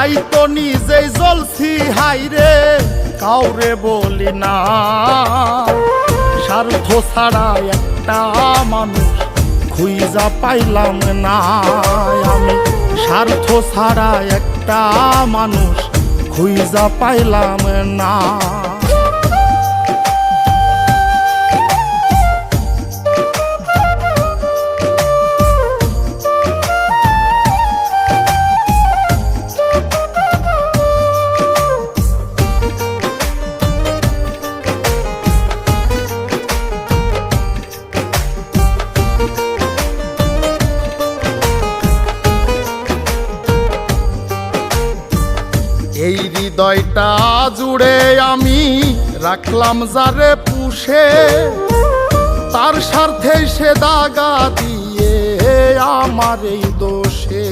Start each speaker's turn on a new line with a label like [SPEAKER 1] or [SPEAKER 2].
[SPEAKER 1] তাই তো নিজেই জ্বলছি হাইরে, কাউরে বলি না। স্বার্থ ছাড়া একটা মানুষ খুঁজা পাইলাম না আমি, স্বার্থ ছাড়া একটা মানুষ খুঁজা পাইলাম না। এই হৃদয়টা জুড়ে আমি রাখলাম যারে পুষে, তার স্বার্থে সে দাগা দিয়ে আমার এই দোষে।